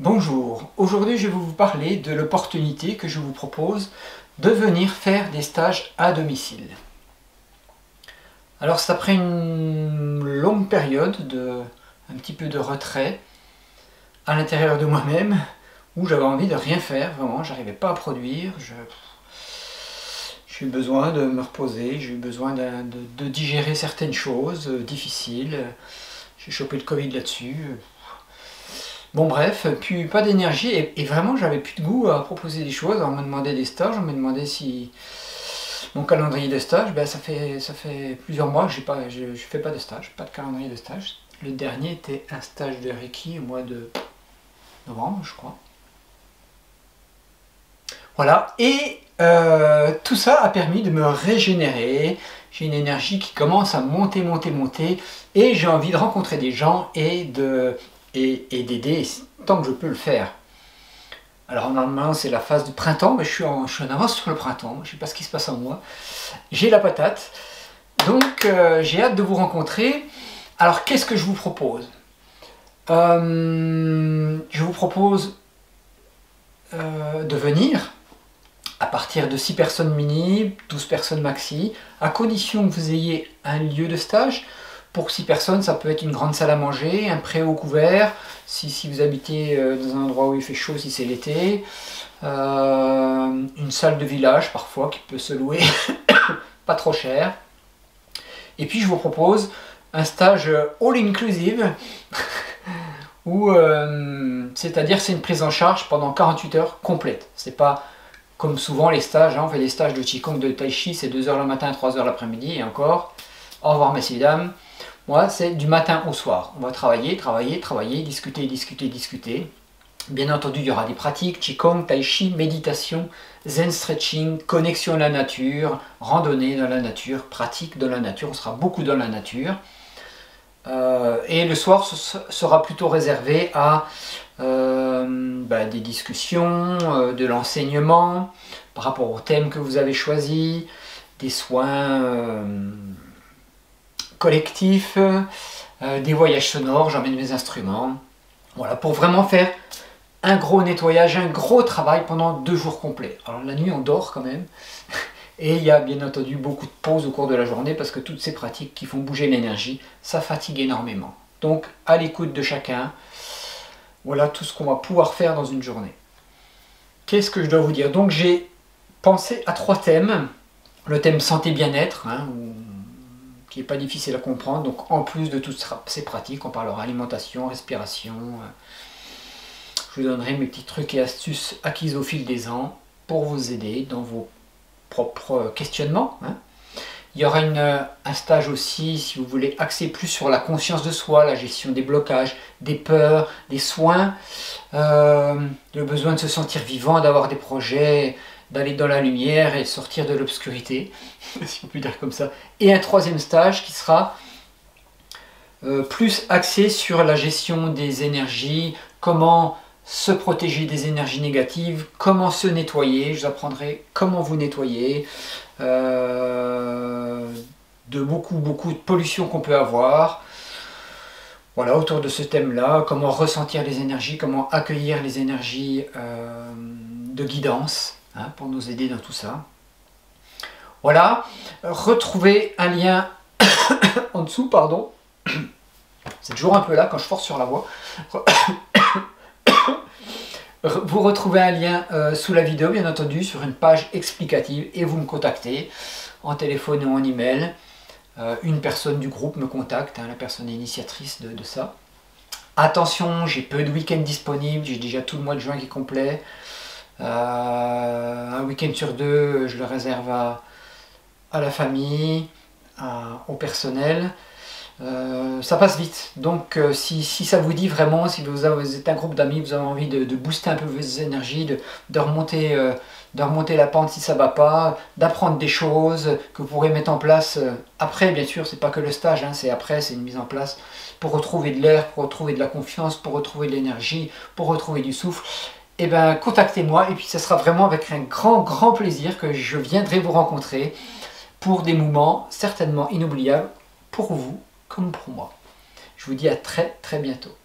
Bonjour, aujourd'hui je vais vous parler de l'opportunité que je vous propose de venir faire des stages à domicile. Alors c'est après une longue période un petit peu de retrait à l'intérieur de moi-même où j'avais envie de rien faire, vraiment, j'arrivais pas à produire, j'ai eu besoin de me reposer, j'ai eu besoin de digérer certaines choses difficiles, j'ai chopé le Covid là-dessus. Bon bref, puis pas d'énergie et vraiment j'avais plus de goût à proposer des choses. On me demandait des stages, on me demandait si mon calendrier de stage, ben ça fait plusieurs mois que je fais pas de stage, pas de calendrier de stage. Le dernier était un stage de Reiki au mois de novembre, je crois. Voilà, et tout ça a permis de me régénérer. J'ai une énergie qui commence à monter, et j'ai envie de rencontrer des gens et d'aider tant que je peux le faire. Alors normalement c'est la phase du printemps, mais je suis en avance sur le printemps, je ne sais pas ce qui se passe en moi. J'ai la patate, donc j'ai hâte de vous rencontrer. Alors qu'est-ce que je vous propose? Je vous propose de venir à partir de 6 personnes mini, 12 personnes maxi, à condition que vous ayez un lieu de stage. Pour 6 personnes, ça peut être une grande salle à manger, un préau couvert, si vous habitez dans un endroit où il fait chaud, si c'est l'été, une salle de village parfois qui peut se louer, pas trop cher. Et puis je vous propose un stage all inclusive, où c'est-à-dire c'est une prise en charge pendant 48 heures complète. C'est pas comme souvent les stages, on fait des stages de Qigong, de Tai Chi, c'est 2 heures le matin, 3 heures l'après-midi, et encore, au revoir messieurs et dames. Moi, c'est du matin au soir. On va travailler, discuter. Bien entendu, il y aura des pratiques, Qigong, Tai Chi, méditation, Zen stretching, connexion à la nature, randonnée dans la nature, pratique dans la nature, on sera beaucoup dans la nature. Et le soir sera plutôt réservé à des discussions, de l'enseignement, par rapport au thème que vous avez choisi, des soins collectifs, des voyages sonores, j'emmène mes instruments. Voilà, pour vraiment faire un gros nettoyage, un gros travail pendant 2 jours complets. Alors la nuit on dort quand même, et il y a bien entendu beaucoup de pauses au cours de la journée parce que toutes ces pratiques qui font bouger l'énergie, ça fatigue énormément. Donc à l'écoute de chacun, voilà tout ce qu'on va pouvoir faire dans une journée. Qu'est-ce que je dois vous dire? Donc j'ai pensé à 3 thèmes. Le thème santé bien-être, qui n'est pas difficile à comprendre. Donc en plus de toutes ces pratiques, on parlera alimentation, respiration. Je vous donnerai mes petits trucs et astuces acquis au fil des ans pour vous aider dans vos propres questionnements. Il y aura un stage aussi, si vous voulez, axé plus sur la conscience de soi, la gestion des blocages, des peurs, des soins, le besoin de se sentir vivant, d'avoir des projets, d'aller dans la lumière et sortir de l'obscurité, si on peut dire comme ça. Et un 3e stage qui sera plus axé sur la gestion des énergies, comment se protéger des énergies négatives, comment se nettoyer, je vous apprendrai comment vous nettoyer, de beaucoup de pollution qu'on peut avoir. Voilà, autour de ce thème-là, comment ressentir les énergies, comment accueillir les énergies de guidance, pour nous aider dans tout ça. Voilà, retrouvez un lien en dessous, pardon. C'est toujours un peu là quand je force sur la voix. Vous retrouvez un lien sous la vidéo, bien entendu, sur une page explicative, et vous me contactez en téléphone ou en email. Une personne du groupe me contacte, la personne initiatrice de ça. Attention, j'ai peu de week-ends disponibles, j'ai déjà tout le mois de juin qui est complet. Un week-end sur 2, je le réserve à la famille, au personnel. Ça passe vite, donc si ça vous dit vraiment, si vous êtes un groupe d'amis, vous avez envie de booster un peu vos énergies, de remonter la pente si ça ne va pas, d'apprendre des choses que vous pourrez mettre en place après, bien sûr, c'est pas que le stage, c'est après, c'est une mise en place pour retrouver de l'air, pour retrouver de la confiance, pour retrouver de l'énergie, pour retrouver du souffle. Et bien contactez-moi, et puis ce sera vraiment avec un grand plaisir que je viendrai vous rencontrer pour des moments certainement inoubliables pour vous comme pour moi. Je vous dis à très bientôt.